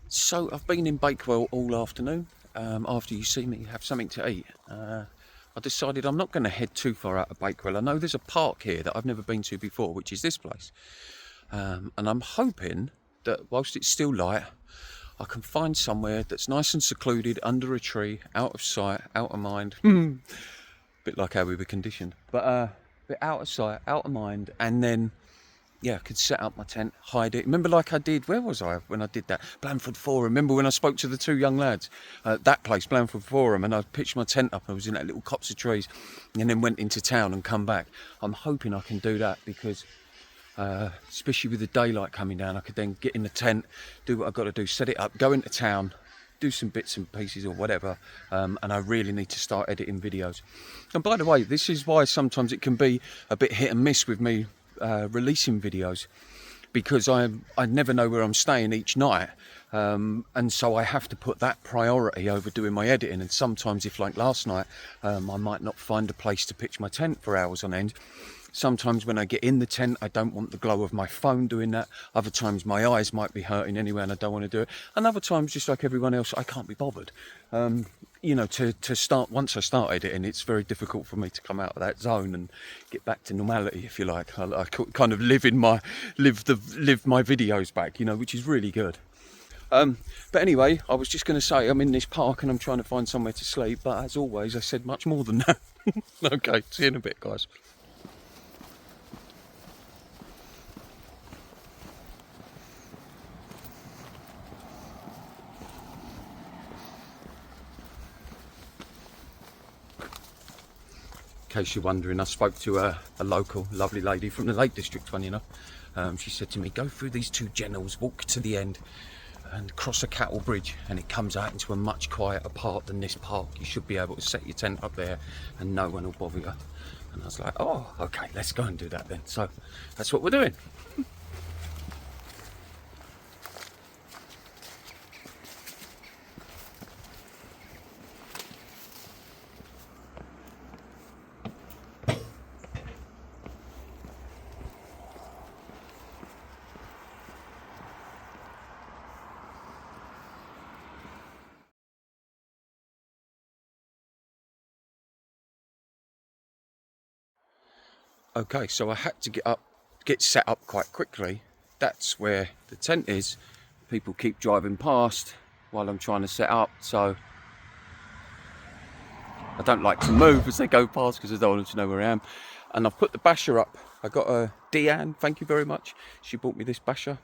So I've been in Bakewell all afternoon. After you see me have something to eat, I decided I'm not going to head too far out of Bakewell. I know there's a park here that I've never been to before, which is this place. And I'm hoping that whilst it's still light, I can find somewhere that's nice and secluded under a tree, out of sight, out of mind. Bit like how we were conditioned. But bit out of sight, out of mind, and then yeah, I could set up my tent, hide it. Remember like I did, where was I when I did that? Blandford Forum. Remember when I spoke to the two young lads at that place, Blandford Forum, and I pitched my tent up. I was in that little copse of trees and then went into town and come back. I'm hoping I can do that because, especially with the daylight coming down, I could then get in the tent, do what I've got to do, set it up, go into town, do some bits and pieces or whatever, and I really need to start editing videos. And by the way, this is why sometimes it can be a bit hit and miss with me releasing videos, because I never know where I'm staying each night, and so I have to put that priority over doing my editing. And sometimes, if like last night, I might not find a place to pitch my tent for hours on end. Sometimes when I get in the tent, I don't want the glow of my phone doing that. Other times my eyes might be hurting anyway and I don't want to do it. And other times, just like everyone else, I can't be bothered. You know, to start, once I start editing, it's very difficult for me to come out of that zone and get back to normality, if you like. I kind of live my videos back, you know, which is really good. But anyway, I was just going to say I'm in this park and I'm trying to find somewhere to sleep. But as always, I said much more than that. Okay, see you in a bit, guys. In case you're wondering, I spoke to a local lovely lady from the Lake District, funny enough. She said to me, go through these two channels, walk to the end and cross a cattle bridge, and it comes out into a much quieter part than this park. You should be able to set your tent up there and no one will bother you. And I was like, oh, okay, let's go and do that then. So that's what we're doing. Okay, so I had to get set up quite quickly. That's where the tent is. People keep driving past while I'm trying to set up, so I don't like to move as they go past because I don't want them to know where I am. And I've put the basher up. I got a Deanne, thank you very much. She bought me this basher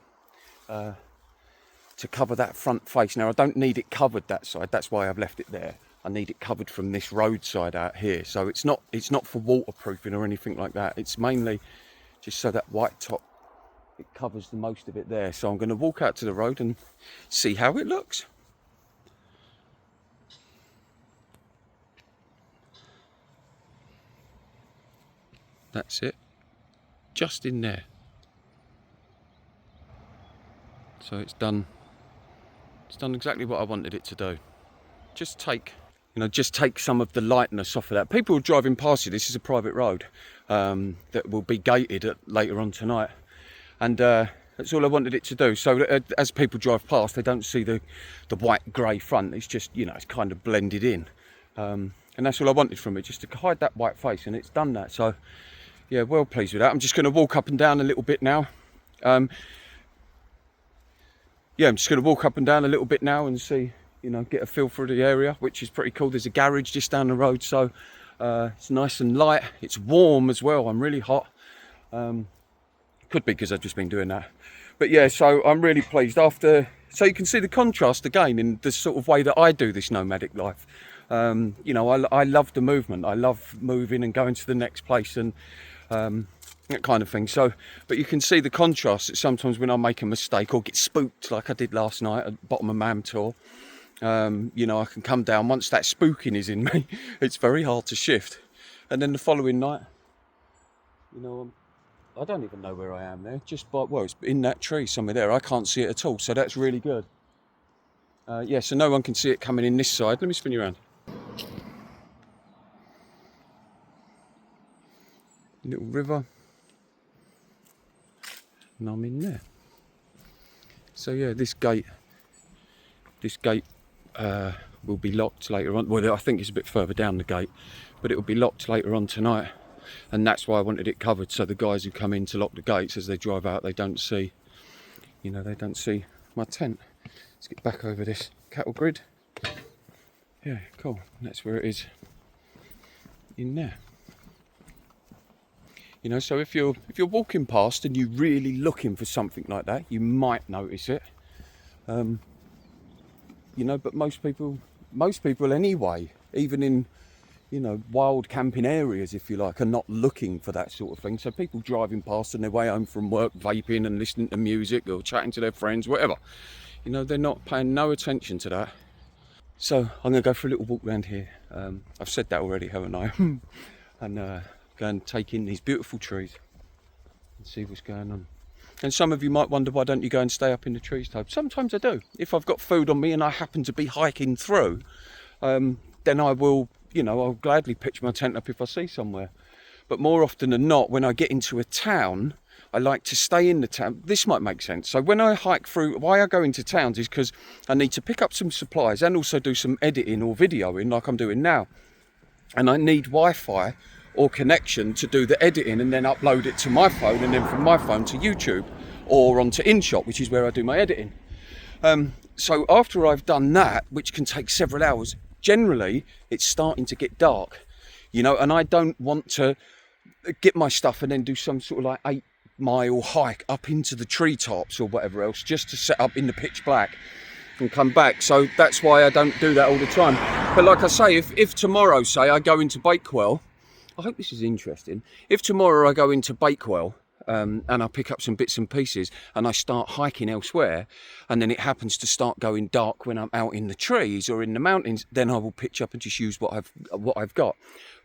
to cover that front face. Now I don't need it covered that side, that's why I've left it there. I need it covered from this roadside out here. So it's not for waterproofing or anything like that. It's mainly just so that white top, it covers the most of it there. So I'm going to walk out to the road and see how it looks. That's it, just in there. So it's done exactly what I wanted it to do. Just take some of the lightness off of that. People are driving past you. This is a private road that will be gated later on tonight, and that's all I wanted it to do. So as people drive past, they don't see the white grey front. It's just, you know, it's kind of blended in, and that's all I wanted from it, just to hide that white face, and it's done that. So yeah, well pleased with that. I'm just going to walk up and down a little bit now. Yeah, I'm just going to walk up and down a little bit now and see, you know, get a feel for the area, which is pretty cool. There's a garage just down the road, so it's nice and light. It's warm as well. I'm really hot. Could be because I've just been doing that. But yeah, so I'm really pleased. So you can see the contrast again in the sort of way that I do this nomadic life. You know, I love the movement. I love moving and going to the next place and that kind of thing. So, but you can see the contrast that sometimes when I make a mistake or get spooked like I did last night at the bottom of Mam Tor, you know, I can come down. Once that spooking is in me, it's very hard to shift. And then the following night, you know, I don't even know where I am there. Just by, well, it's in that tree somewhere there. I can't see it at all, so that's really good. Yeah, so no one can see it coming in this side. Let me spin you around. Little river. And I'm in there. So yeah, this gate this gate will be locked later on. Well, I think it's a bit further down the gate, but it will be locked later on tonight, and that's why I wanted it covered, so the guys who come in to lock the gates as they drive out, they don't see, you know, they don't see my tent. Let's get back over this cattle grid. Yeah, cool. And that's where it is in there. You know, so if you're walking past and you're really looking for something like that, you might notice it. You know, but most people anyway, even in, you know, wild camping areas, if you like, are not looking for that sort of thing. So people driving past on their way home from work, vaping and listening to music or chatting to their friends, whatever, you know, they're not paying no attention to that. So I'm going to go for a little walk around here. I've said that already, haven't I? And go and take in these beautiful trees and see what's going on. And some of you might wonder, why don't you go and stay up in the trees, Tobe? Sometimes I do. If I've got food on me and I happen to be hiking through, then I will, you know, I'll gladly pitch my tent up if I see somewhere. But more often than not, when I get into a town, I like to stay in the town. This might make sense. So when I hike through, why I go into towns is because I need to pick up some supplies and also do some editing or videoing like I'm doing now. And I need Wi-Fi or connection to do the editing and then upload it to my phone, and then from my phone to YouTube or onto InShot, which is where I do my editing. So after I've done that, which can take several hours, generally it's starting to get dark, you know, and I don't want to get my stuff and then do some sort of like 8-mile hike up into the treetops or whatever else just to set up in the pitch black and come back. So that's why I don't do that all the time. But like I say, if tomorrow, say, I go into Bakewell, I hope this is interesting. If tomorrow I go into Bakewell and I pick up some bits and pieces and I start hiking elsewhere, and then it happens to start going dark when I'm out in the trees or in the mountains, then I will pitch up and just use what I've got.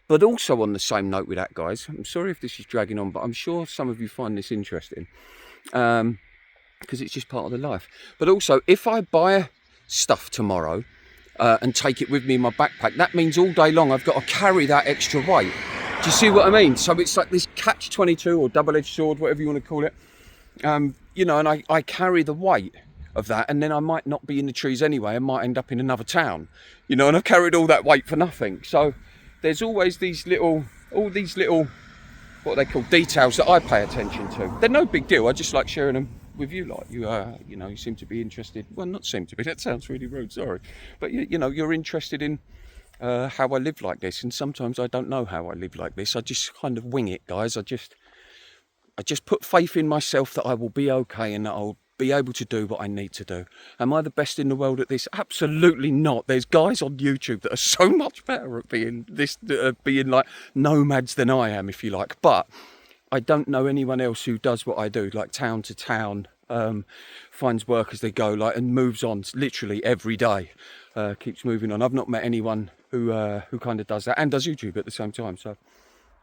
But also on the same note with that, guys, I'm sorry if this is dragging on, but I'm sure some of you find this interesting, because it's just part of the life. But also, if I buy stuff tomorrow and take it with me in my backpack, that means all day long I've got to carry that extra weight. Do you see what I mean? So it's like this catch-22 or double-edged sword, whatever you want to call it. You know, and I carry the weight of that, and then I might not be in the trees anyway. I might end up in another town, you know, and I've carried all that weight for nothing. So there's always all these little, what they call details that I pay attention to. They're no big deal. I just like sharing them with you lot. You know, you seem to be interested. Well, not seem to be. That sounds really rude. Sorry, but you know, you're interested in how I live like this, and sometimes I don't know how I live like this. I just kind of wing it, guys. I just put faith in myself that I will be okay and that I'll be able to do what I need to do. Am I the best in the world at this? Absolutely not. There's guys on YouTube that are so much better at being this, being like nomads than I am, if you like. But I don't know anyone else who does what I do, like town to town, finds work as they go, like, and moves on literally every day, keeps moving on. I've not met anyone who kind of does that and does YouTube at the same time. So,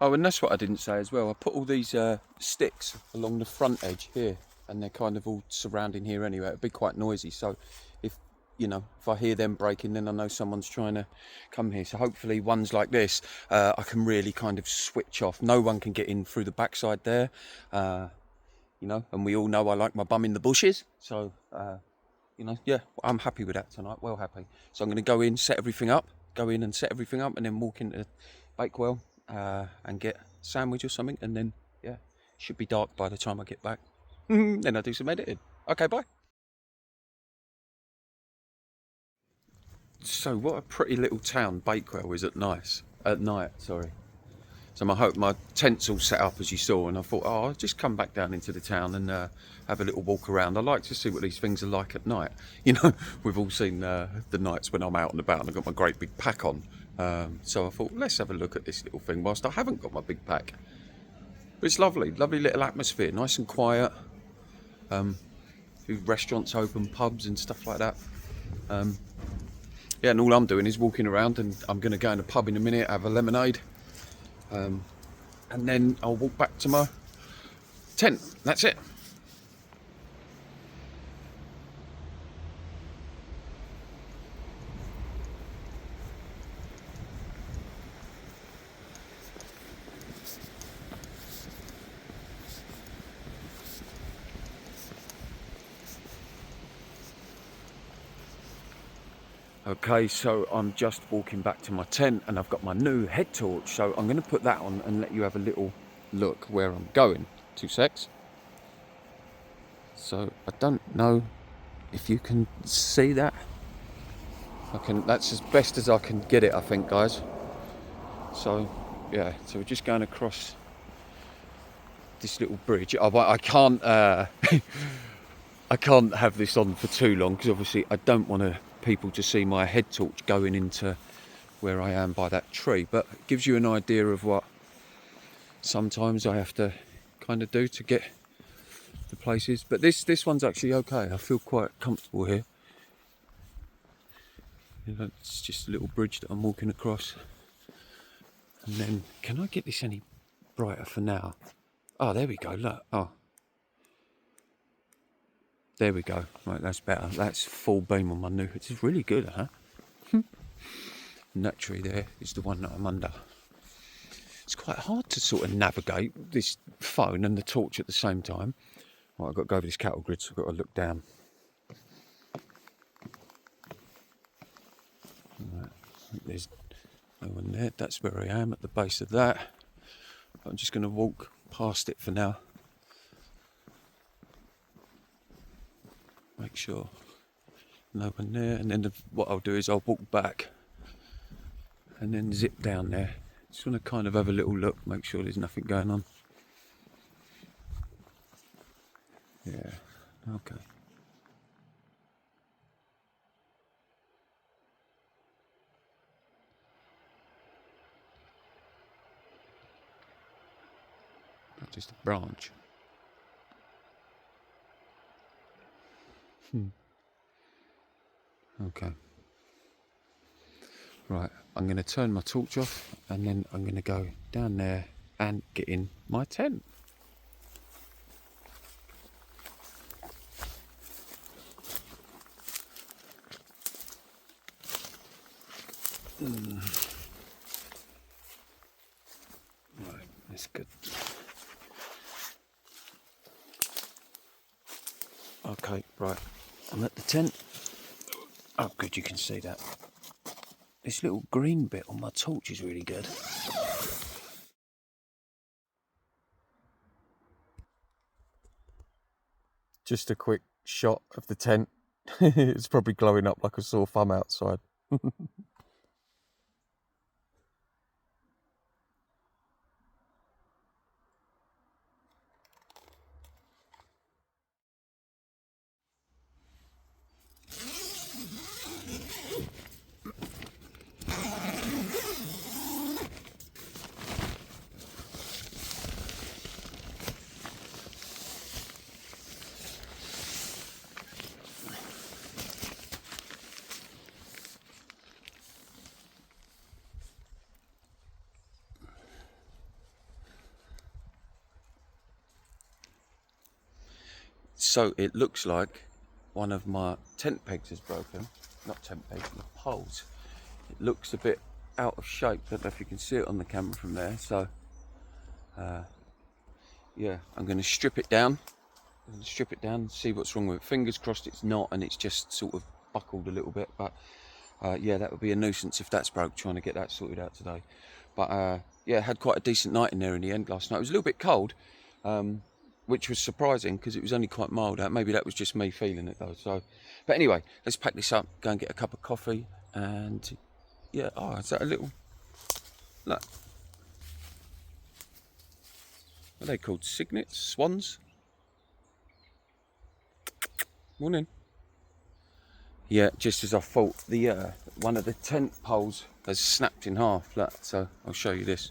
oh, and that's what I didn't say as well. I put all these sticks along the front edge here, and they're kind of all surrounding here anyway. It'd be quite noisy. So if, you know, if I hear them breaking, then I know someone's trying to come here. So hopefully ones like this, I can really kind of switch off. No one can get in through the backside there, you know, and we all know I like my bum in the bushes. So, you know, yeah, I'm happy with that tonight, well happy. So I'm going to go in, set everything up, and then walk into Bakewell and get a sandwich or something, and then, yeah, it should be dark by the time I get back. Then I'll do some editing. Okay, bye. So what a pretty little town Bakewell is at night, sorry. So my tent's all set up as you saw, and I thought, oh, I'll just come back down into the town and have a little walk around. I like to see what these things are like at night. You know, we've all seen the nights when I'm out and about and I've got my great big pack on. So I thought, let's have a look at this little thing whilst I haven't got my big pack. But it's lovely little atmosphere, nice and quiet. Few restaurants open, pubs and stuff like that. Yeah, and all I'm doing is walking around, and I'm going to go in a pub in a minute, have a lemonade, and then I'll walk back to my tent. That's it. Okay, so I'm just walking back to my tent and I've got my new head torch, so I'm going to put that on and let you have a little look where I'm going. 2 secs. So I don't know if you can see that. That's as best as I can get it, I think, guys. So yeah, so we're just going across this little bridge. I can't I can't have this on for too long because obviously I don't want people to see my head torch going into where I am by that tree, but it gives you an idea of what sometimes I have to kind of do to get the places. But this one's actually okay. I feel quite comfortable here. You know, it's just a little bridge that I'm walking across. And then, can I get this any brighter for now? Oh, there we go, look. Oh, there we go. Right, that's better. That's full beam on my new. It's really good, huh? And that tree there is the one that I'm under. It's quite hard to sort of navigate this phone and the torch at the same time. Right, I've got to go over this cattle grid, so I've got to look down. Right, there's no one there. That's where I am, at the base of that. I'm just going to walk past it for now. Make sure no one there, and then what I'll do is I'll walk back and then zip down there. Just want to kind of have a little look, make sure there's nothing going on. Yeah, okay. Just a branch. Okay. Right, I'm going to turn my torch off and then I'm going to go down there and get in my tent. Right, that's good. Okay, right, I'm at the tent. Oh, good, you can see that. This little green bit on my torch is really good. Just a quick shot of the tent. It's probably glowing up like a sore thumb outside. So it looks like one of my tent pegs is broken. Not tent pegs, the poles. It looks a bit out of shape. I don't know if you can see it on the camera from there. So yeah, I'm going to strip it down. I'm going to strip it down and see what's wrong with it. Fingers crossed it's not, and it's just sort of buckled a little bit. But yeah, that would be a nuisance if that's broke, trying to get that sorted out today. But yeah, had quite a decent night in there in the end last night. It was a little bit cold, which was surprising because it was only quite mild out. Maybe that was just me feeling it though. So, but anyway, let's pack this up, go and get a cup of coffee, and yeah, oh, is that a little, look, what are they called? Cygnets? Swans? Morning. Yeah, just as I thought, the one of the tent poles has snapped in half. Look, so I'll show you this.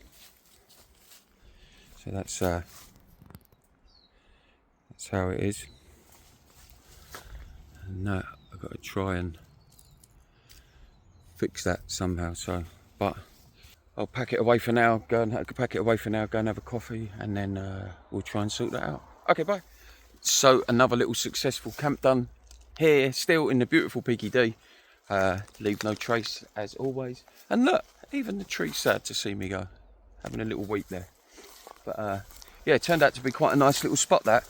So that's how it is. And I've got to try and fix that somehow. So, but I'll pack it away for now. Go and have a coffee, and then we'll try and sort that out. Okay, bye. So another little successful camp done here, still in the beautiful PKD. Leave no trace as always. And look, even the tree's sad to see me go, having a little weep there. But yeah, it turned out to be quite a nice little spot that.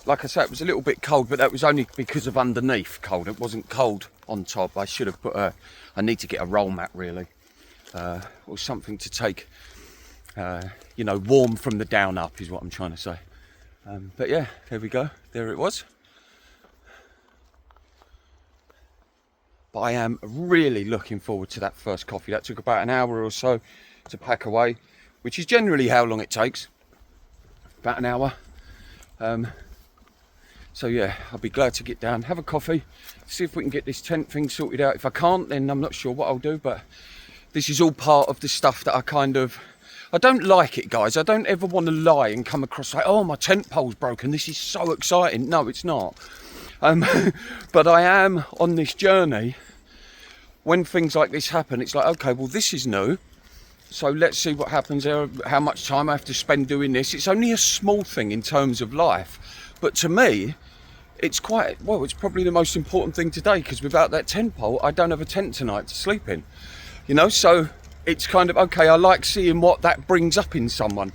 like I say, it was a little bit cold, but that was only because of underneath cold. It wasn't cold on top. I should have put I need to get a roll mat really, or something to take, you know, warm from the down up is what I'm trying to say. But yeah, there we go. There it was. But I am really looking forward to that first coffee. That took about an hour or so to pack away, which is generally how long it takes. About an hour. So yeah, I'll be glad to get down, have a coffee, see if we can get this tent thing sorted out. If I can't, then I'm not sure what I'll do, but this is all part of the stuff that I don't like it, guys. I don't ever want to lie and come across like, oh, my tent pole's broken, this is so exciting. No, it's not. But I am on this journey. When things like this happen, it's like, okay, well, this is new. So let's see what happens there, how much time I have to spend doing this. It's only a small thing in terms of life. But to me, it's quite, well, it's probably the most important thing today, because without that tent pole, I don't have a tent tonight to sleep in. You know, so it's kind of, okay, I like seeing what that brings up in someone.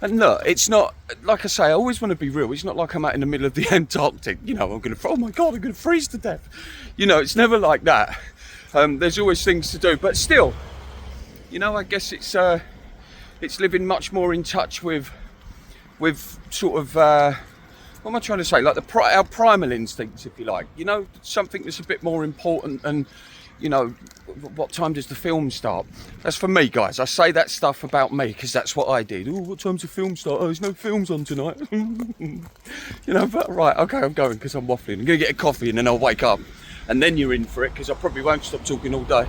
And look, it's not, like I say, I always want to be real. It's not like I'm out in the middle of the Antarctic, you know, oh my God, I'm going to freeze to death. You know, it's never like that. There's always things to do, but still, you know, I guess it's living much more in touch with sort of, what am I trying to say? Like our primal instincts, if you like, you know, something that's a bit more important. And, you know, what time does the film start? That's for me, guys. I say that stuff about me because that's what I did. Oh, what time's the film start? Oh, there's no films on tonight. You know, but right, okay, I'm going because I'm waffling. I'm going to get a coffee and then I'll wake up. And then you're in for it because I probably won't stop talking all day.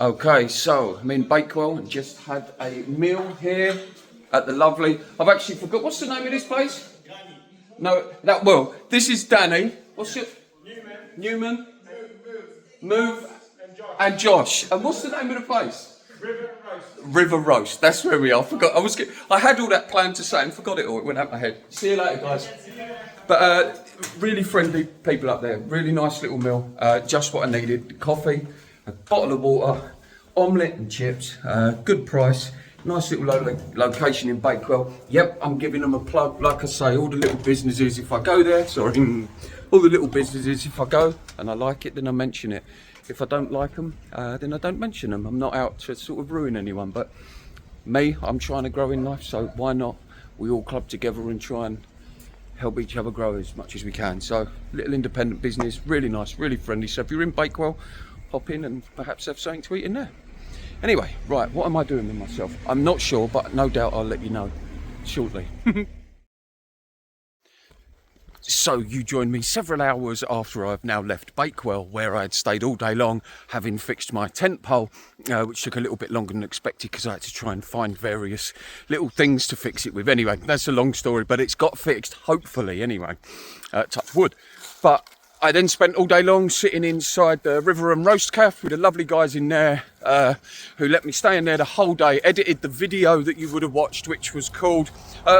Okay, so I'm in Bakewell and just had a meal here at the lovely, I've actually forgot, what's the name of this place? No, well, this is Danny. What's your? Newman. Move. And Josh. And what's the name of the place? River Roast. That's where we are. I had all that planned to say and forgot it all. It went out my head. See you later, guys. But really friendly people up there. Really nice little meal. Just what I needed. Coffee, a bottle of water, omelette and chips. Good price. Nice little location in Bakewell. Yep, I'm giving them a plug. Like I say, all the little businesses, if I go there, all the little businesses, if I go and I like it, then I mention it. If I don't like them, then I don't mention them. I'm not out to sort of ruin anyone, but me, I'm trying to grow in life, so why not? We all club together and try and help each other grow as much as we can. So, little independent business, really nice, really friendly. So if you're in Bakewell, hop in and perhaps have something to eat in there. Anyway, right, what am I doing with myself? I'm not sure, but no doubt I'll let you know shortly. So you joined me several hours after I've now left Bakewell, where I had stayed all day long, having fixed my tent pole, which took a little bit longer than expected because I had to try and find various little things to fix it with. Anyway, that's a long story, but it's got fixed, hopefully, anyway, touch wood. But I then spent all day long sitting inside the River and Roast Cafe with the lovely guys in there who let me stay in there the whole day, edited the video that you would have watched, which was called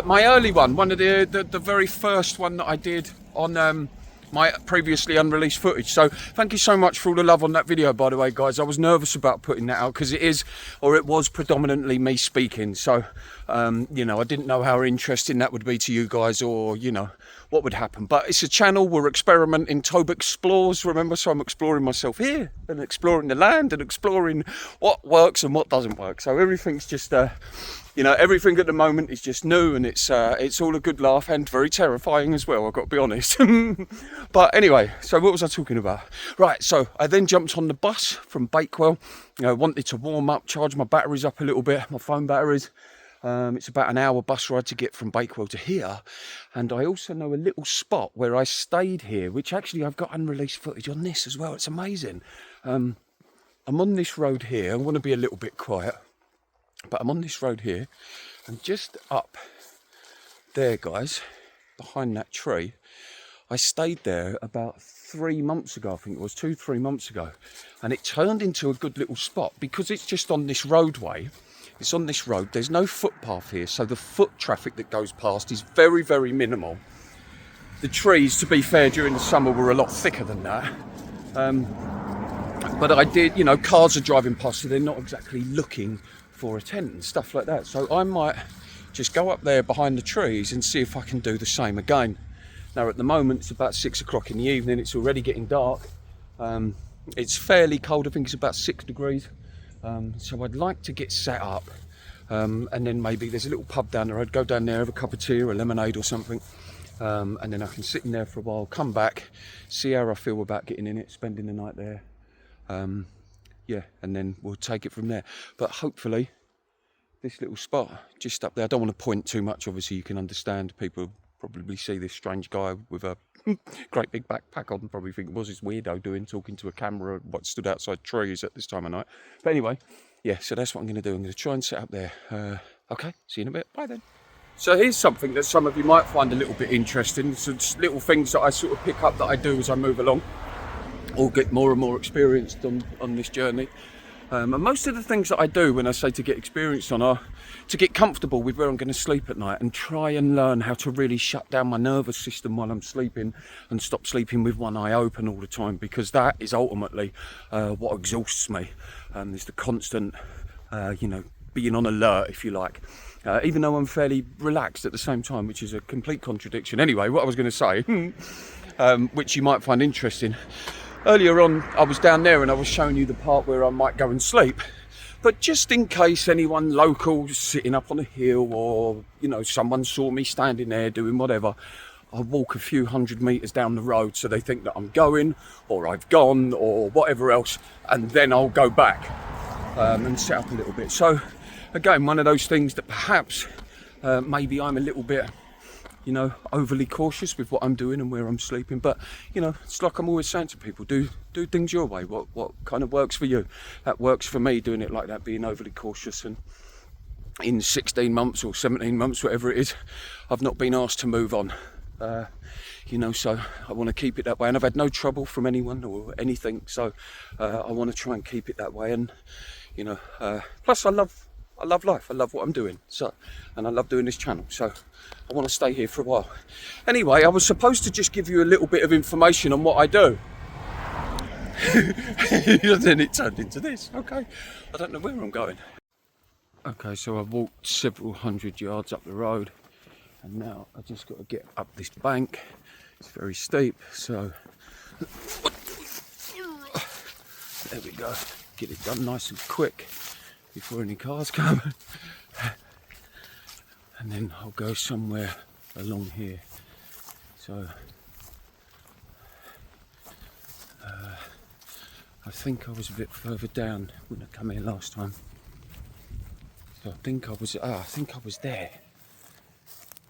my early one of the very first one that I did on my previously unreleased footage. So thank you so much for all the love on that video, by the way, guys. I was nervous about putting that out because it was predominantly me speaking. So, you know, I didn't know how interesting that would be to you guys, or, you know, what would happen. But it's a channel, we're experimenting. Tobe explores, remember? So I'm exploring myself here and exploring the land and exploring what works and what doesn't work. So everything's just, you know, everything at the moment is just new, and it's all a good laugh and very terrifying as well, I've got to be honest. But anyway, so what was I talking about? Right, so I then jumped on the bus from Bakewell. You know, wanted to warm up, charge my batteries up a little bit, my phone batteries. It's about an hour bus ride to get from Bakewell to here. And I also know a little spot where I stayed here, which actually I've got unreleased footage on this as well. It's amazing. I'm on this road here. I want to be a little bit quiet, but I'm on this road here, and just up there, guys, behind that tree, I stayed there about 3 months ago. I think it was 2-3 months ago, and it turned into a good little spot because it's just on this roadway. It's on this road. There's no footpath here, so the foot traffic that goes past is very, very minimal. The trees, to be fair, during the summer were a lot thicker than that. But I did, you know, cars are driving past, so they're not exactly looking for a tent and stuff like that. So I might just go up there behind the trees and see if I can do the same again. Now at the moment it's about 6 o'clock in the evening, it's already getting dark. It's fairly cold, I think it's about 6 degrees. So I'd like to get set up, and then maybe there's a little pub down the road, go down there, have a cup of tea or a lemonade or something, and then I can sit in there for a while, come back, see how I feel about getting in it, spending the night there. Yeah, and then we'll take it from there. But hopefully this little spot just up there, I don't want to point too much, obviously you can understand, people probably see this strange guy with a great big backpack on, probably think, what's this weirdo doing talking to a camera what stood outside trees at this time of night. But anyway, yeah, so that's what I'm going to do. I'm going to try and set up there. Okay, see you in a bit. Bye then. So here's something that some of you might find a little bit interesting. Some little things that I sort of pick up that I do as I move along, or get more and more experienced on this journey. And most of the things that I do when I say to get experienced on are to get comfortable with where I'm going to sleep at night and try and learn how to really shut down my nervous system while I'm sleeping and stop sleeping with one eye open all the time, because that is ultimately what exhausts me. Is the constant, you know, being on alert, if you like. Even though I'm fairly relaxed at the same time, which is a complete contradiction. Anyway, what I was going to say, which you might find interesting. Earlier on, I was down there and I was showing you the part where I might go and sleep. But just in case anyone local sitting up on a hill, or, you know, someone saw me standing there doing whatever, I'll walk a few 100 metres down the road so they think that I'm going, or I've gone, or whatever else, and then I'll go back and set up a little bit. So, again, one of those things that perhaps maybe I'm a little bit, you know, overly cautious with what I'm doing and where I'm sleeping. But, you know, it's like I'm always saying to people, do things your way. What kind of works for you? That works for me, doing it like that, being overly cautious. And in 16 months or 17 months, whatever it is, I've not been asked to move on. You know, so I want to keep it that way. And I've had no trouble from anyone or anything. So I want to try and keep it that way. And, you know, plus I love life. I love what I'm doing. So, and I love doing this channel. So I want to stay here for a while. Anyway, I was supposed to just give you a little bit of information on what I do. And then it turned into this. Okay, I don't know where I'm going. Okay, so I've walked several hundred yards up the road, and now I just got to get up this bank. It's very steep, so there we go. Get it done nice and quick before any cars come. And then I'll go somewhere along here. So I think I was a bit further down when I come here last time. So I think I was there.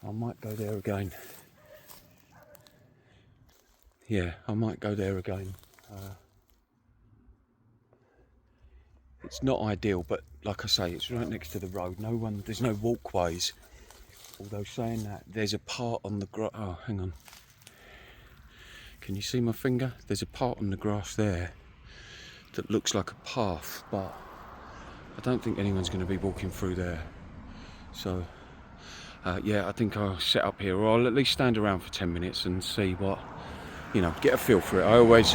I might go there again. Yeah, I might go there again. It's not ideal, but like I say, it's right next to the road. There's no walkways. Although saying that, there's a part on the grass. Oh, hang on. Can you see my finger? There's a part on the grass there that looks like a path, but I don't think anyone's going to be walking through there. So, yeah, I think I'll set up here, or I'll at least stand around for 10 minutes and see what, you know, get a feel for it. I always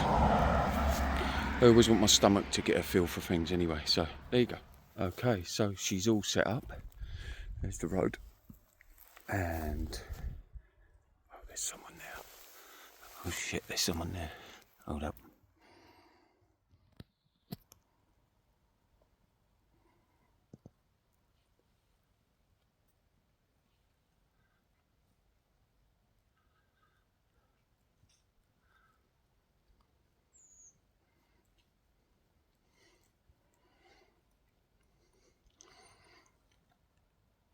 want my stomach to get a feel for things anyway. So, there you go. Okay, so she's all set up. There's the road. And oh, there's someone there. Oh shit, there's someone there. Hold up.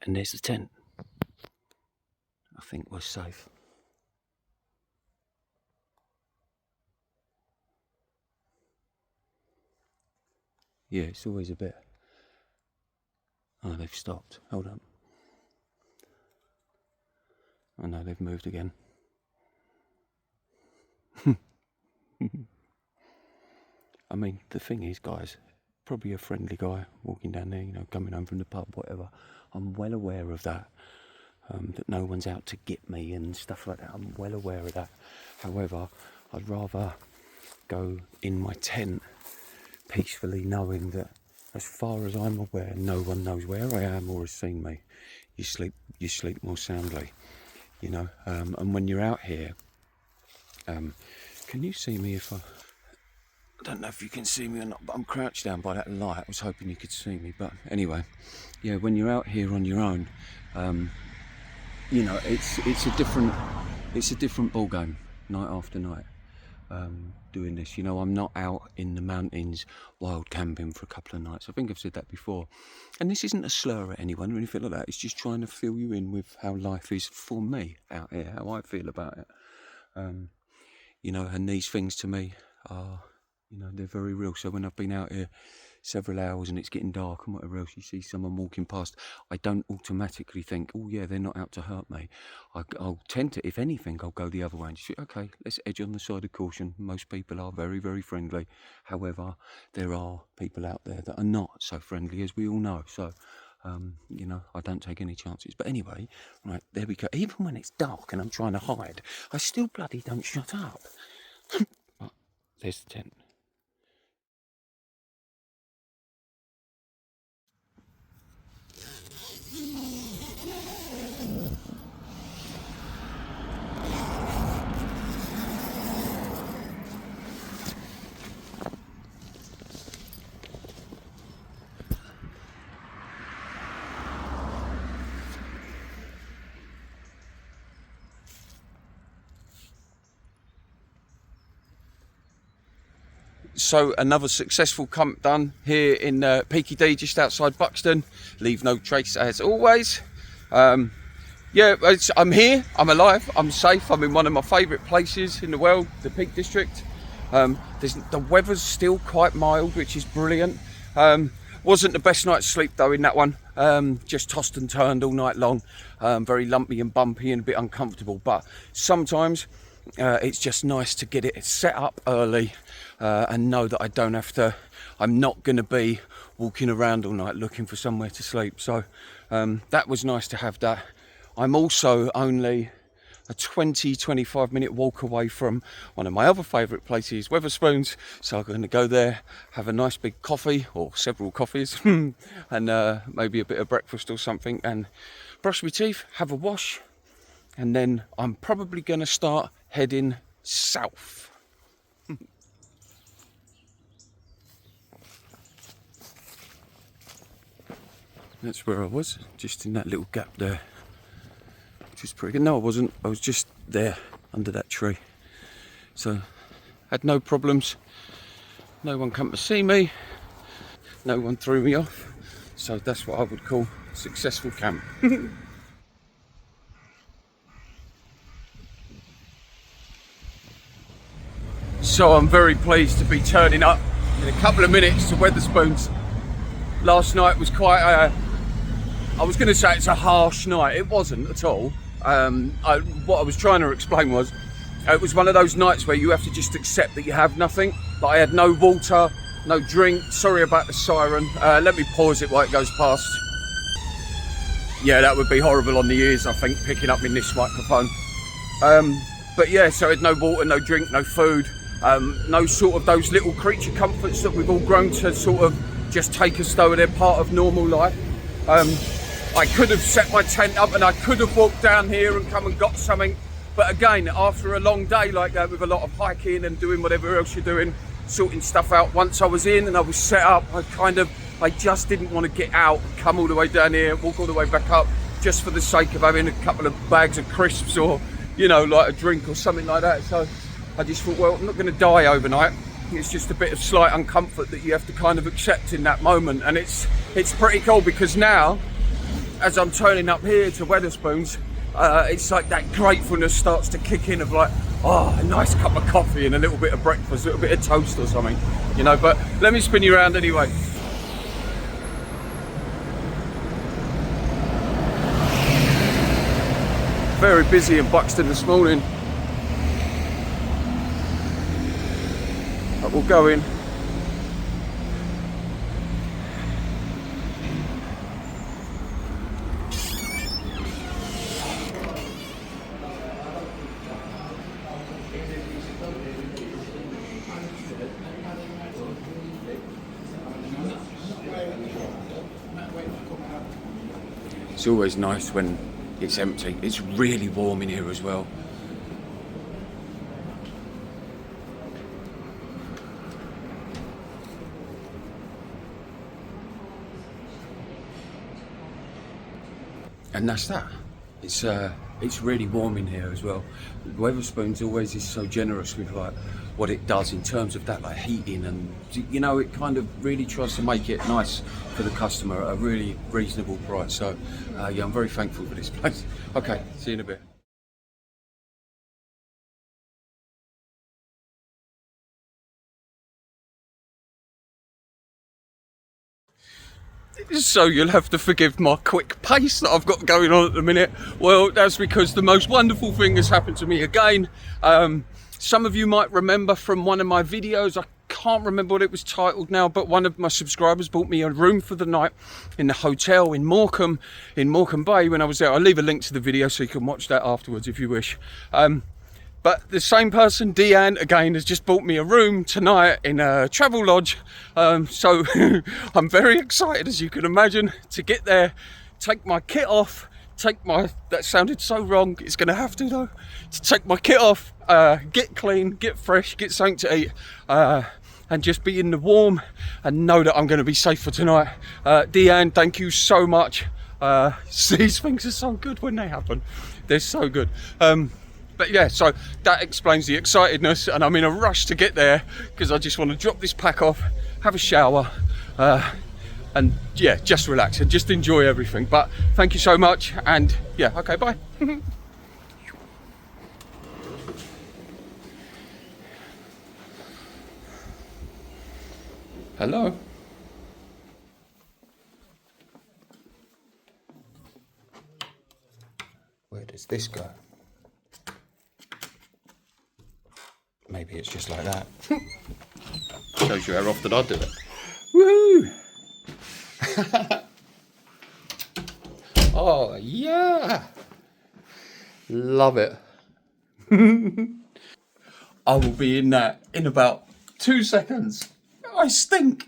And there's the tent. I think we're safe. Yeah, it's always a bit. Oh, they've stopped. Hold up. Oh no, they've moved again. I mean, the thing is, guys, probably a friendly guy walking down there, you know, coming home from the pub, whatever. I'm well aware of that. That no one's out to get me and stuff like that. I'm well aware of that. However, I'd rather go in my tent peacefully knowing that as far as I'm aware, no one knows where I am or has seen me. You sleep more soundly, you know. And when you're out here, can you see me if I don't know if you can see me or not, but I'm crouched down by that light. I was hoping you could see me, but anyway, yeah, when you're out here on your own, you know, it's a different ball game night after night. Doing this, you know, I'm not out in the mountains wild camping for a couple of nights. I think I've said that before, and this isn't a slur at anyone or anything like that. It's just trying to fill you in with how life is for me out here, how I feel about it. You know, and these things to me are, you know, they're very real. So when I've been out here several hours and it's getting dark and whatever else, you see someone walking past, I don't automatically think, oh yeah, they're not out to hurt me. I'll tend to, if anything, I'll go the other way and just, okay, let's edge on the side of caution. Most people are very, very friendly. However, there are people out there that are not so friendly, as we all know. So, you know, I don't take any chances. But anyway, right, there we go. Even when it's dark and I'm trying to hide, I still bloody don't shut up. But there's the tent. So another successful camp done here in Peaky D, just outside Buxton. Leave no trace as always. Yeah, I'm here, I'm alive, I'm safe. I'm in one of my favourite places in the world, the Peak District. The weather's still quite mild, which is brilliant. Wasn't the best night's sleep though in that one. Just tossed and turned all night long. Very lumpy and bumpy and a bit uncomfortable. But sometimes it's just nice to get it set up early and know that I don't have to, I'm not going to be walking around all night looking for somewhere to sleep. So that was nice to have that. I'm also only a 20-25 minute walk away from one of my other favourite places, Wetherspoons. So I'm going to go there, have a nice big coffee or several coffees and maybe a bit of breakfast or something, and brush my teeth, have a wash, and then I'm probably going to start heading south. That's where I was, just in that little gap there, which was pretty good. No, I wasn't. I was just there under that tree. So, had no problems. No one come to see me. No one threw me off. So that's what I would call a successful camp. So I'm very pleased to be turning up in a couple of minutes to Wetherspoons. Last night was quite I was going to say it's a harsh night. It wasn't at all. What I was trying to explain was, it was one of those nights where you have to just accept that you have nothing. Like I had no water, no drink. Sorry about the siren. Let me pause it while it goes past. Yeah, that would be horrible on the ears, I think, picking up in this microphone. But yeah, so I had no water, no drink, no food. No sort of those little creature comforts that we've all grown to sort of just take as though they're part of normal life. I could have set my tent up and I could have walked down here and come and got something. But again, after a long day like that with a lot of hiking and doing whatever else you're doing, sorting stuff out, once I was in and I was set up, I just didn't want to get out, come all the way down here, walk all the way back up, just for the sake of having a couple of bags of crisps or, you know, like a drink or something like that. So I just thought, well, I'm not going to die overnight. It's just a bit of slight uncomfort that you have to kind of accept in that moment. And it's pretty cool because now, as I'm turning up here to Wetherspoons, it's like that gratefulness starts to kick in of like, oh, a nice cup of coffee and a little bit of breakfast, a little bit of toast or something, you know. But let me spin you around anyway. Very busy in Buxton this morning. But we'll go in. It's always nice when it's empty. It's really warm in here as well. And that's that. It's really warm in here as well. Wetherspoons always is so generous with like what it does in terms of that, like heating, and you know, it kind of really tries to make it nice for the customer at a really reasonable price. So yeah, I'm very thankful for this place. Okay, see you in a bit. So you'll have to forgive my quick pace that I've got going on at the minute. Well, that's because the most wonderful thing has happened to me again. Some of you might remember from one of my videos, I can't remember what it was titled now, but one of my subscribers bought me a room for the night in the hotel in Morecambe Bay when I was there. I'll leave a link to the video so you can watch that afterwards if you wish. But the same person, Deanne, again, has just bought me a room tonight in a travel lodge. So I'm very excited, as you can imagine, to get there, take my kit off, that sounded so wrong, it's going to have to though, to take my kit off, get clean, get fresh, get something to eat, and just be in the warm and know that I'm going to be safe for tonight. Deanne, thank you so much. These things are so good when they happen. They're so good. But yeah, so that explains the excitedness, and I'm in a rush to get there because I just want to drop this pack off, have a shower, and yeah, just relax and just enjoy everything. But thank you so much, and yeah, okay, bye. Hello. Where does this go? Maybe it's just like that. Shows you how often I do it. Woo! Oh yeah, love it. I will be in that in about 2 seconds. I stink.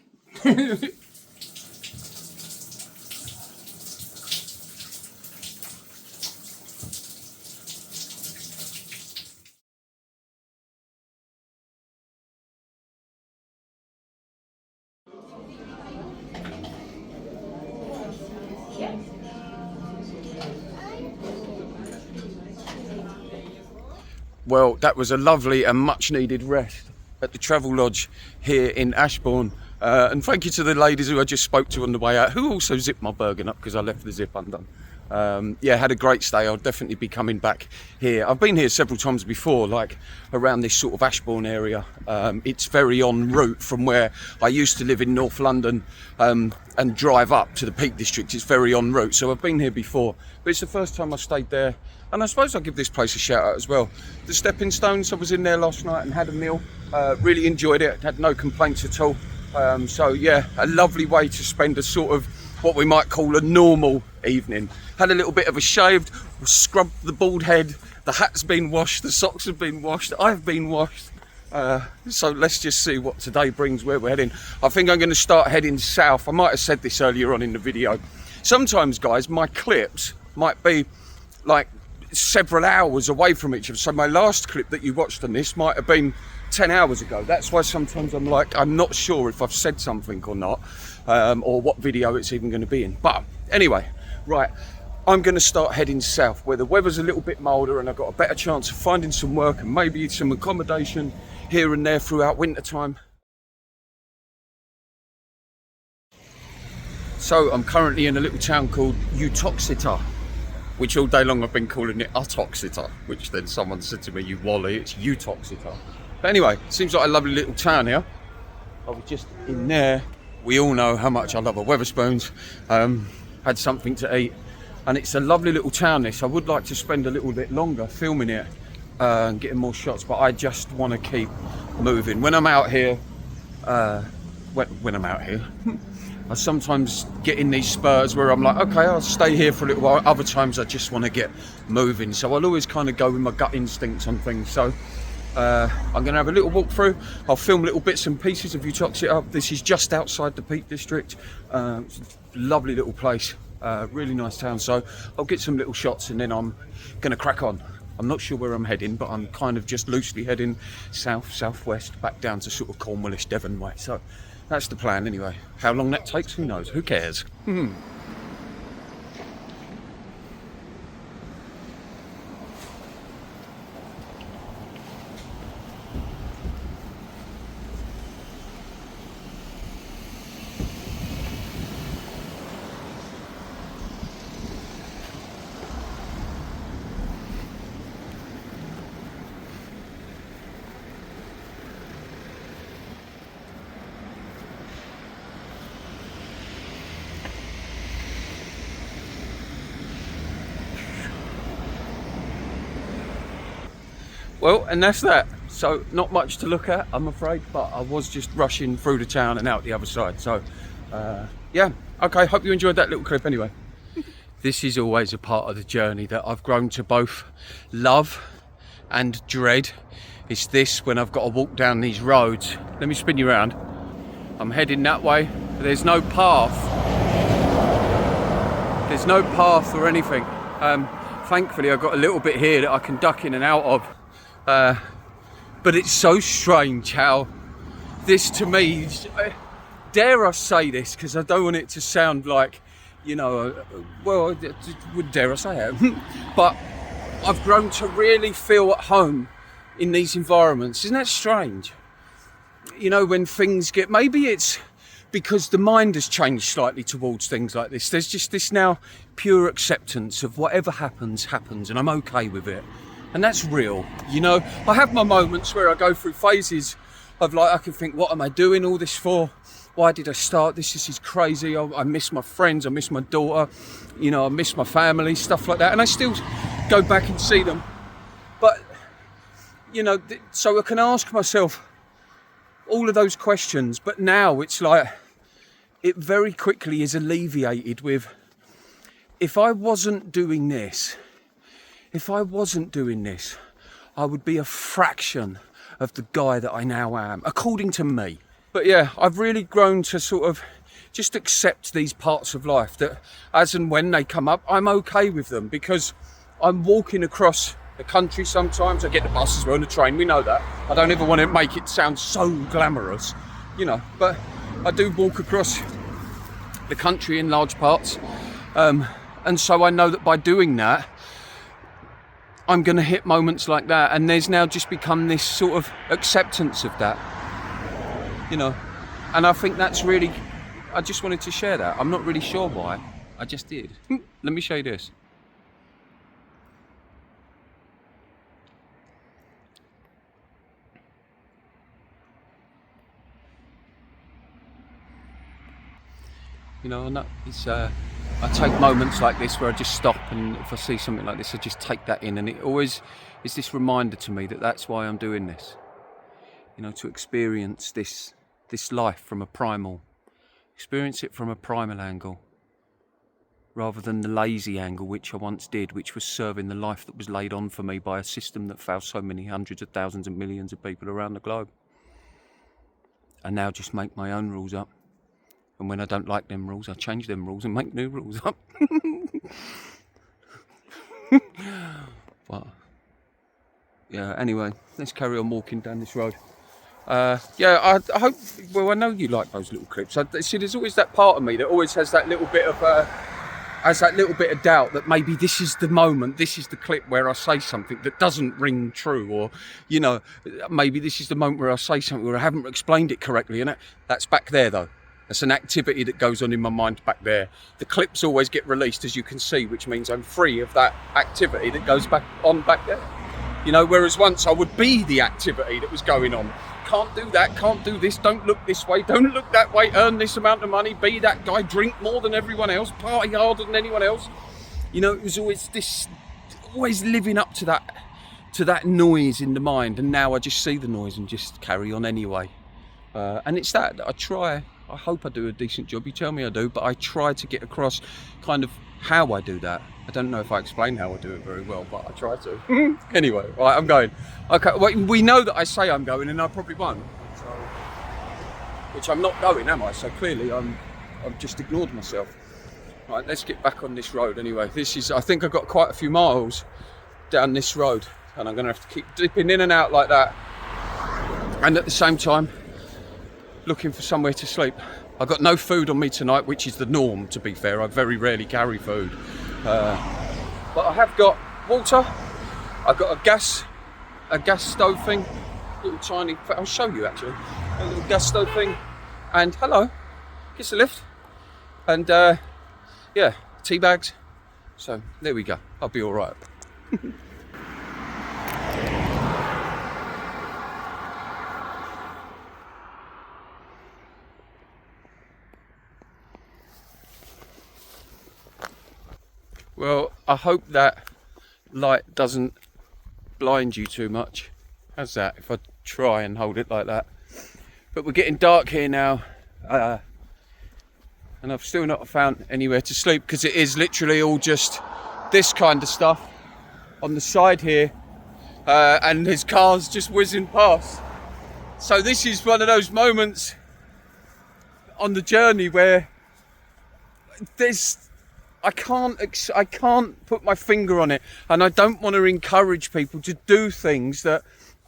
Well, that was a lovely and much needed rest at the travel lodge here in Ashbourne. And thank you to the ladies who I just spoke to on the way out, who also zipped my Bergen up because I left the zip undone. Yeah, had a great stay. I'll definitely be coming back here. I've been here several times before, like around this sort of Ashbourne area. It's very en route from where I used to live in North London and drive up to the Peak District. It's very en route, so I've been here before, but it's the first time I stayed there. And I suppose I'll give this place a shout out as well. The Stepping Stones, I was in there last night and had a meal. Really enjoyed it, had no complaints at all. So yeah, a lovely way to spend a sort of what we might call a normal evening. Had a little bit of a shave, scrubbed the bald head, the hat's been washed, the socks have been washed, I've been washed. So let's just see what today brings, where we're heading. I think I'm going to start heading south. I might have said this earlier on in the video. Sometimes, guys, my clips might be like several hours away from each other. So my last clip that you watched on this might have been 10 hours ago. That's why sometimes I'm like, I'm not sure if I've said something or not, or what video it's even going to be in. But anyway, right, I'm going to start heading south where the weather's a little bit milder and I've got a better chance of finding some work and maybe some accommodation here and there throughout winter time. So I'm currently in a little town called Uttoxeter, which all day long I've been calling it Uttoxeter, which then someone said to me, you wally, it's Uttoxeter. But anyway, seems like a lovely little town here. I was just in there. We all know how much I love a Wetherspoons. Had something to eat. And it's a lovely little town, this. I would like to spend a little bit longer filming it and getting more shots, but I just want to keep moving. When I'm out here, when I'm out here, I sometimes get in these spurs where I'm like, okay, I'll stay here for a little while. Other times I just want to get moving. So I'll always kind of go with my gut instincts on things. So I'm going to have a little walk through. I'll film little bits and pieces of Uttoxeter. This is just outside the Peak District. It's a lovely little place. Really nice town. So I'll get some little shots and then I'm going to crack on. I'm not sure where I'm heading, but I'm kind of just loosely heading southwest, back down to sort of Cornwallish, Devon way. So that's the plan anyway. How long that takes, who knows? Who cares? Well, and that's that. So not much to look at, I'm afraid, but I was just rushing through the town and out the other side. So yeah, okay, hope you enjoyed that little clip anyway. This is always a part of the journey that I've grown to both love and dread. It's this, when I've got to walk down these roads. Let me spin you around. I'm heading that way, but there's no path. There's no path or anything. Thankfully I've got a little bit here that I can duck in and out of. But it's so strange how this, to me, dare I say this, because I don't want it to sound like, you know, well, dare I say it, but I've grown to really feel at home in these environments. Isn't that strange? You know, when things get, maybe it's because the mind has changed slightly towards things like this. There's just this now pure acceptance of whatever happens, happens, and I'm okay with it. And that's real, you know. I have my moments where I go through phases of like, I can think, what am I doing all this for? Why did I start this? This is crazy. I miss my friends, I miss my daughter, you know, I miss my family, stuff like that. And I still go back and see them. But, you know, so I can ask myself all of those questions. But now it's like, it very quickly is alleviated with, if I wasn't doing this, I would be a fraction of the guy that I now am, according to me. But yeah, I've really grown to sort of just accept these parts of life, that as and when they come up, I'm okay with them, because I'm walking across the country sometimes. I get the bus as well and the train, we know that. I don't ever want to make it sound so glamorous, you know, but I do walk across the country in large parts. And so I know that by doing that, I'm going to hit moments like that, and there's now just become this sort of acceptance of that, you know. And I think that's really, I just wanted to share that. I'm not really sure why, I just did. Let me show you this. You know, and it's, I take moments like this where I just stop, and if I see something like this, I just take that in, and it always is this reminder to me that that's why I'm doing this. You know, to experience this life from a primal, experience it from a primal angle, rather than the lazy angle which I once did, which was serving the life that was laid on for me by a system that failed so many hundreds of thousands and millions of people around the globe. I now just make my own rules up. And when I don't like them rules, I change them rules and make new rules up. But yeah, anyway, let's carry on walking down this road. Yeah, I hope, well, I know you like those little clips. See, there's always that part of me that always has that little bit of doubt that maybe this is the moment, this is the clip where I say something that doesn't ring true, or, you know, maybe this is the moment where I say something where I haven't explained it correctly, and that's back there though. That's an activity that goes on in my mind back there. The clips always get released, as you can see, which means I'm free of that activity that goes back there. You know, whereas once I would be the activity that was going on. Can't do that, can't do this, don't look this way, don't look that way, earn this amount of money, be that guy, drink more than everyone else, party harder than anyone else. You know, it was always this, always living up to that noise in the mind, and now I just see the noise and just carry on anyway. And it's that I hope I do a decent job. You tell me I do, but I try to get across kind of how I do that. I don't know if I explain how I do it very well, but I try to. Anyway, right, I'm going. Okay, well, we know that I say I'm going, and I probably won't. So, which I'm not going, am I? So clearly I've just ignored myself. Right, let's get back on this road anyway. I think I've got quite a few miles down this road, and I'm going to have to keep dipping in and out like that, and at the same time looking for somewhere to sleep. I've got no food on me tonight, which is the norm, to be fair. I very rarely carry food, but I have got water. I've got a gas stove thing, little tiny, I'll show you actually, a little gas stove thing, and hello, kiss a lift, and yeah, tea bags. So there we go, I'll be all right. Well, I hope that light doesn't blind you too much. How's that if I try and hold it like that? But we're getting dark here now, and I've still not found anywhere to sleep, because it is literally all just this kind of stuff on the side here, and there's cars just whizzing past. So this is one of those moments on the journey where I can't put my finger on it, and I don't want to encourage people to do things that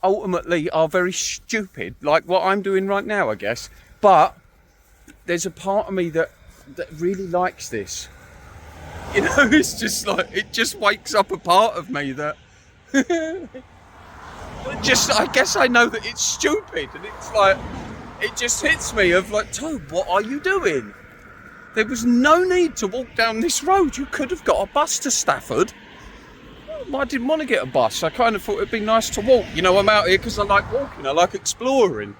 ultimately are very stupid, like what I'm doing right now, I guess. But there's a part of me that really likes this. You know, it's just like, it just wakes up a part of me that I guess I know that it's stupid, and it's like, it just hits me of like, Tobe, what are you doing? There was no need to walk down this road. You could have got a bus to Stafford. I didn't want to get a bus. I kind of thought it'd be nice to walk. You know, I'm out here because I like walking. I like exploring.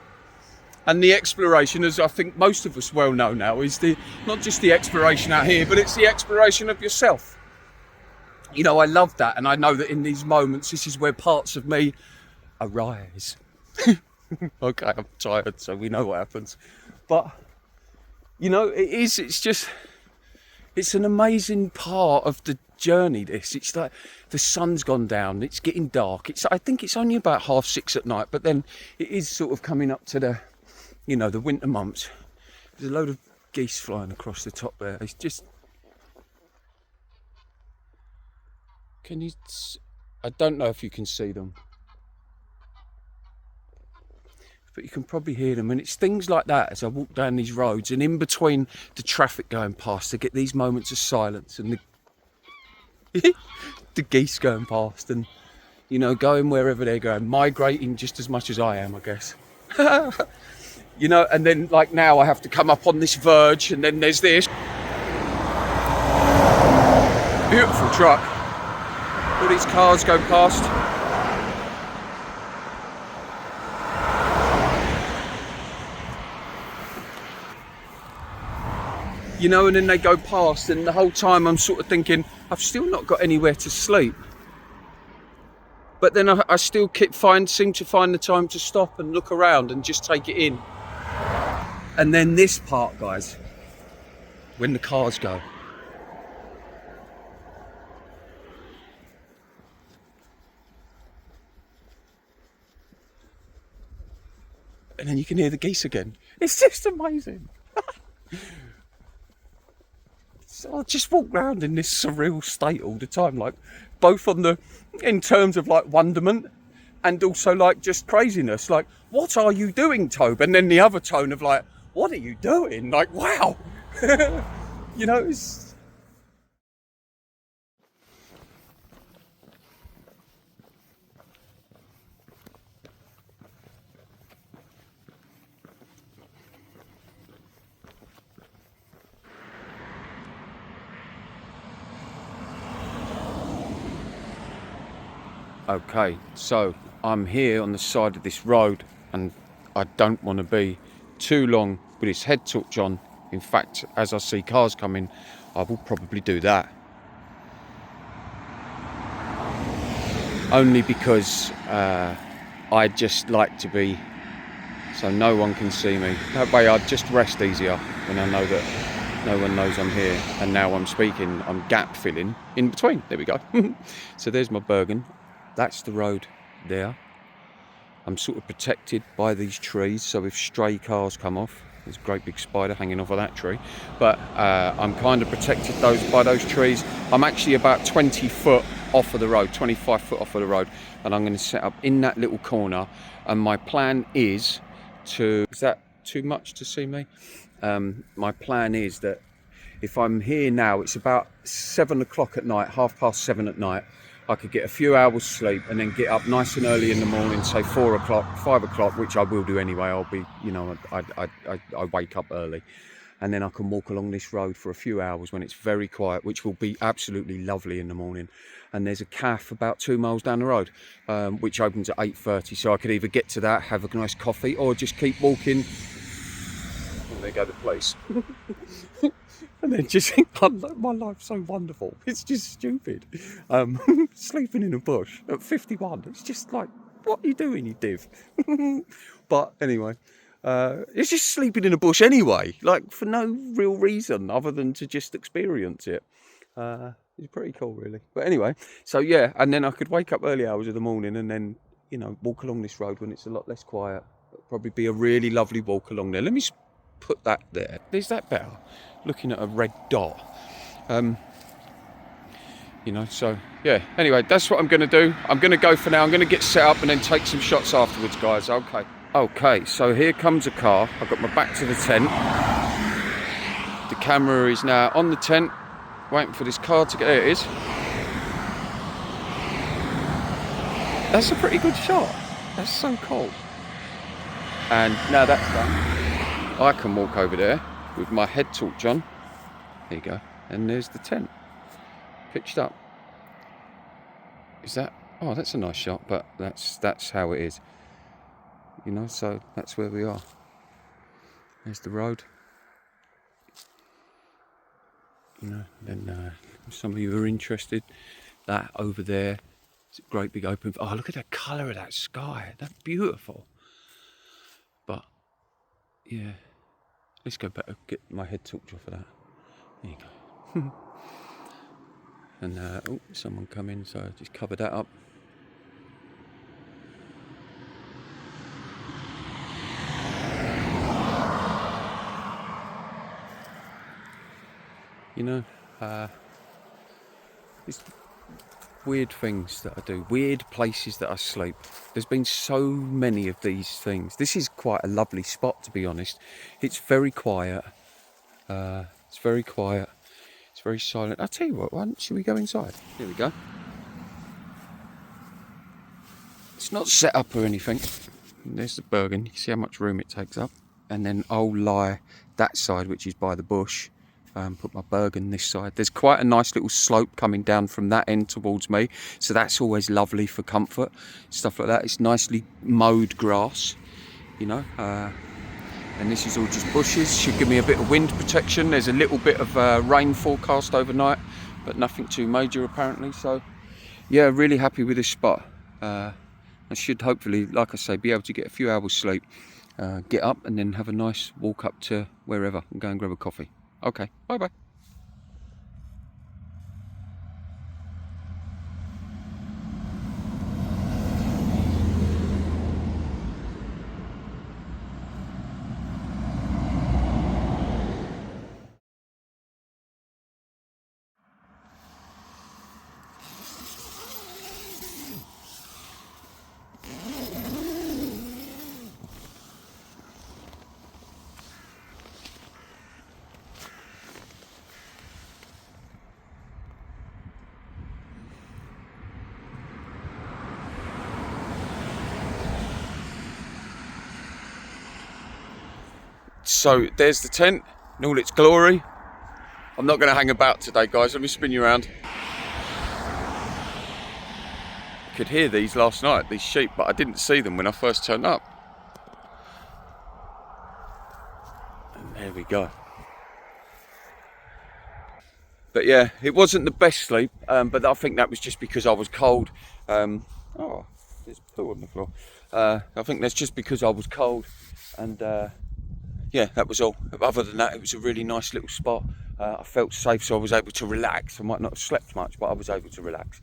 And the exploration, as I think most of us well know now, is not just the exploration out here, but it's the exploration of yourself. You know, I love that. And I know that in these moments, this is where parts of me arise. Okay, I'm tired, so we know what happens. But you know, it's an amazing part of the journey, this. It's like the sun's gone down, it's getting dark. I think it's only about 6:30 at night, but then it is sort of coming up to the, you know, the winter months. There's a load of geese flying across the top there. It's just, I don't know if you can see them, but you can probably hear them. And it's things like that as I walk down these roads, and in between the traffic going past, I get these moments of silence, and the geese going past, and you know, going wherever they're going, migrating just as much as I am, I guess. You know, and then like now I have to come up on this verge, and then there's this beautiful truck, all these cars go past. You know, and then they go past, and the whole time I'm sort of thinking, I've still not got anywhere to sleep. But then I still seem to find the time to stop and look around and just take it in. And then this part, guys, when the cars go. And then you can hear the geese again. It's just amazing. So I just walk around in this surreal state all the time, like both in terms of like wonderment and also like just craziness. Like, what are you doing, Tobe? And then the other tone of like, what are you doing? Like, wow. You know, it's... Okay, so I'm here on the side of this road, and I don't want to be too long with this head torch on. In fact, as I see cars coming, I will probably do that. Only because I just like to be so no one can see me. That way I'd just rest easier when I know that no one knows I'm here. And now I'm speaking, I'm gap filling in between. There we go. So there's my Bergen. That's the road there. I'm sort of protected by these trees, so if stray cars come off, there's a great big spider hanging off of that tree. But I'm kind of protected by those trees. I'm actually about 20 foot off of the road, 25 foot off of the road, and I'm going to set up in that little corner. And my plan is to, is that too much to see me? My plan is that if I'm here now, it's about 7 o'clock at night, 7:30 at night. I could get a few hours sleep and then get up nice and early in the morning, say 4 o'clock, 5 o'clock, which I will do anyway. I'll be, you know, I wake up early, and then I can walk along this road for a few hours when it's very quiet, which will be absolutely lovely in the morning. And there's a cafe about 2 miles down the road, which opens at 8:30. So I could either get to that, have a nice coffee, or just keep walking. And there go the place. And then just think, my life's so wonderful. It's just stupid. Sleeping in a bush at 51. It's just like, what are you doing, you div? But anyway, it's just sleeping in a bush anyway, like for no real reason other than to just experience it. It's pretty cool, really. But anyway, so yeah, and then I could wake up early hours of the morning and then, you know, walk along this road when it's a lot less quiet. It'll probably be a really lovely walk along there. Let me put that there. Is that better? Looking at a red dot. You know, so yeah, anyway, that's what I'm going to do. I'm going to go for now. I'm going to get set up and then take some shots afterwards, guys. Okay, so here comes a car. I've got my back to the tent. The camera is now on the tent, waiting for this car to get, there it is. That's a pretty good shot. That's so cool. And now that's done, I can walk over there with my head torch on. There you go. And there's the tent, pitched up. Is that, oh, that's a nice shot, but that's how it is. You know, so that's where we are. There's the road. You know, then some of you are interested, that over there, it's a great big open, oh, look at the colour of that sky, that's beautiful. But yeah, let's go back, get my head torch off of that. There you go. And oh, someone come in, so I just cover that up. You know, it's weird things that I do, weird places that I sleep. There's been so many of these things. This is quite a lovely spot, to be honest. It's very quiet. It's very quiet. It's very silent. I'll tell you what, should we go inside? Here we go. It's not set up or anything. There's the Bergen. You can see how much room it takes up. And then I'll lie that side, which is by the bush. Put my Bergen this side. There's quite a nice little slope coming down from that end towards me, so that's always lovely for comfort, stuff like that. It's nicely mowed grass, you know, and this is all just bushes. Should give me a bit of wind protection. There's a little bit of rain forecast overnight, but nothing too major apparently. So yeah, really happy with this spot. I should hopefully, like I say, be able to get a few hours sleep, get up and then have a nice walk up to wherever and go and grab a coffee. Okay, bye-bye. So there's the tent in all its glory. I'm not going to hang about today, guys. Let me spin you around. I could hear these last night, these sheep, but I didn't see them when I first turned up. And there we go. But yeah, it wasn't the best sleep, but I think that was just because I was cold. Oh, there's poo on the floor. I think that's just because I was cold, and yeah, that was all. Other than that, it was a really nice little spot. I felt safe, so I was able to relax. I might not have slept much, but I was able to relax.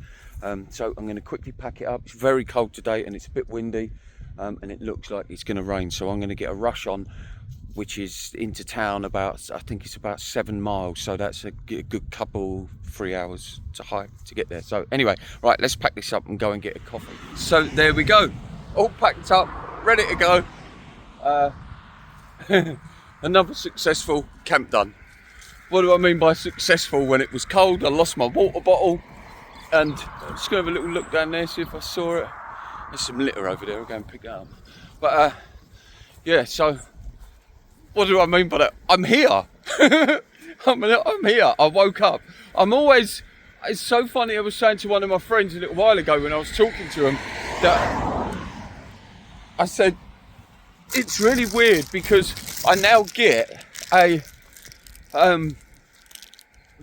So I'm going to quickly pack it up. It's very cold today and it's a bit windy, and it looks like it's going to rain, so I'm going to get a rush on which is into town about, I think it's about 7 miles, so that's a good couple, 3 hours to hike to get there. So anyway, right, let's pack this up and go and get a coffee. So there we go, all packed up, ready to go. Another successful camp done. What do I mean by successful? When it was cold, I lost my water bottle, and I'm just gonna have a little look down there, see if I saw it. There's some litter over there, I'll go and pick it up. But yeah, so what do I mean by that? I'm here. I'm here. I woke up. It's so funny, I was saying to one of my friends a little while ago when I was talking to him, that I said, it's really weird because I now get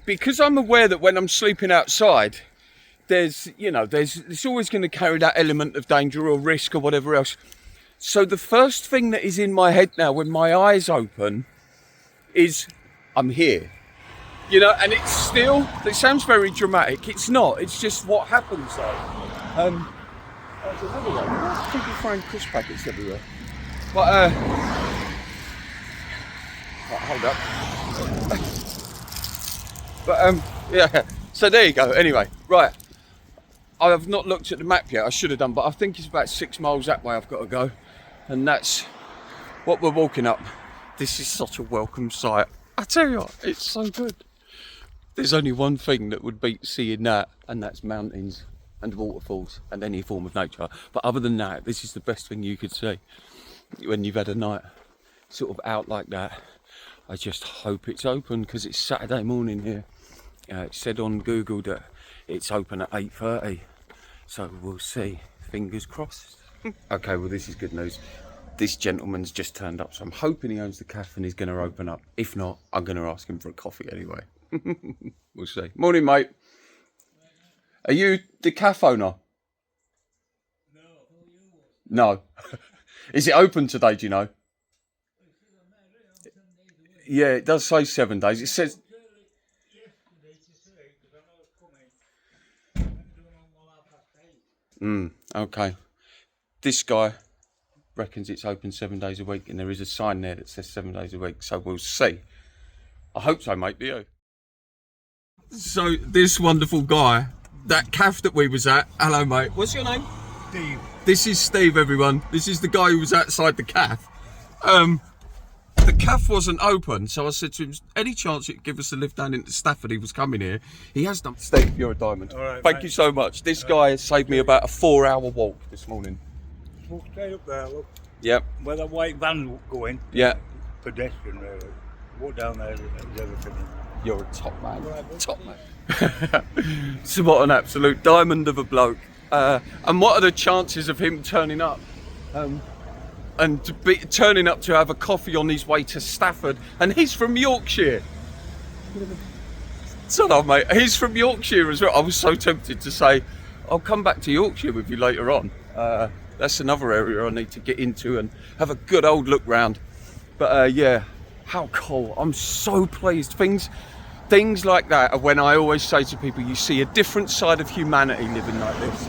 because I'm aware that when I'm sleeping outside, it's always going to carry that element of danger or risk or whatever else. So the first thing that is in my head now when my eyes open is, I'm here. And it sounds very dramatic. It's not, it's just what happens though. People throwing crisp packets everywhere. But, hold up. But, yeah, so there you go. Anyway, right. I have not looked at the map yet. I should have done, but I think it's about 6 miles that way I've got to go. And that's what we're walking up. This is such a welcome sight. I tell you what, it's so good. There's only one thing that would beat seeing that, and that's mountains and waterfalls and any form of nature. But other than that, this is the best thing you could see when you've had a night sort of out like that. I just hope it's open because it's Saturday morning here. It said on Google that it's open at 8:30, so we'll see. Fingers crossed. Okay, well, this is good news. This gentleman's just turned up, so I'm hoping he owns the cafe and he's going to open up. If not, I'm going to ask him for a coffee anyway. We'll see. Morning, mate. Are you the cafe owner? No. Is it open today, do you know? Yeah, it does say 7 days. It says... Okay. This guy reckons it's open 7 days a week, and there is a sign there that says 7 days a week, so we'll see. I hope so, mate, do you? So, this wonderful guy, that cafe that we was at, hello, mate. What's your name? Steve. This is Steve, everyone. This is the guy who was outside the cafe. The cafe wasn't open, so I said to him, any chance you could give us a lift down into Stafford? He was coming here. He has done. Steve, you're a diamond. All right, Thank you so much. This guy saved me about a 4-hour walk this morning. Walk straight up there, look. Yep. Where the white van going. Yeah. Pedestrian, really. Walk down there, there's everything. You're a top man. Right, top man. So what an absolute diamond of a bloke. And what are the chances of him turning up? And turning up to have a coffee on his way to Stafford, and he's from Yorkshire. So on, mate. He's from Yorkshire as well. I was so tempted to say, I'll come back to Yorkshire with you later on. That's another area I need to get into and have a good old look round. But yeah, how cool. I'm so pleased. Things like that are when I always say to people, you see a different side of humanity living like this.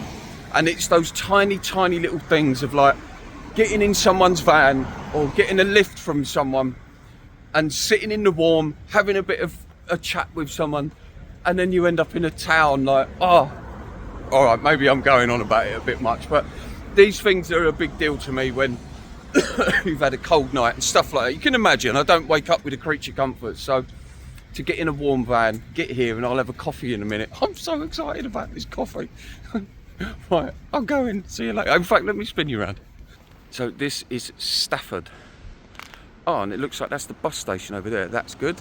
And it's those tiny, tiny little things of like, getting in someone's van or getting a lift from someone and sitting in the warm, having a bit of a chat with someone, and then you end up in a town like, oh, all right, maybe I'm going on about it a bit much, but these things are a big deal to me when you've had a cold night and stuff like that. You can imagine, I don't wake up with a creature comforts, so to get in a warm van, get here and I'll have a coffee in a minute. I'm so excited about this coffee. Right, I'll go in, see you later. In fact, let me spin you around. So this is Stafford. Oh, and it looks like that's the bus station over there. That's good.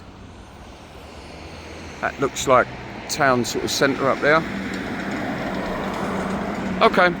That looks like town sort of centre up there. Okay.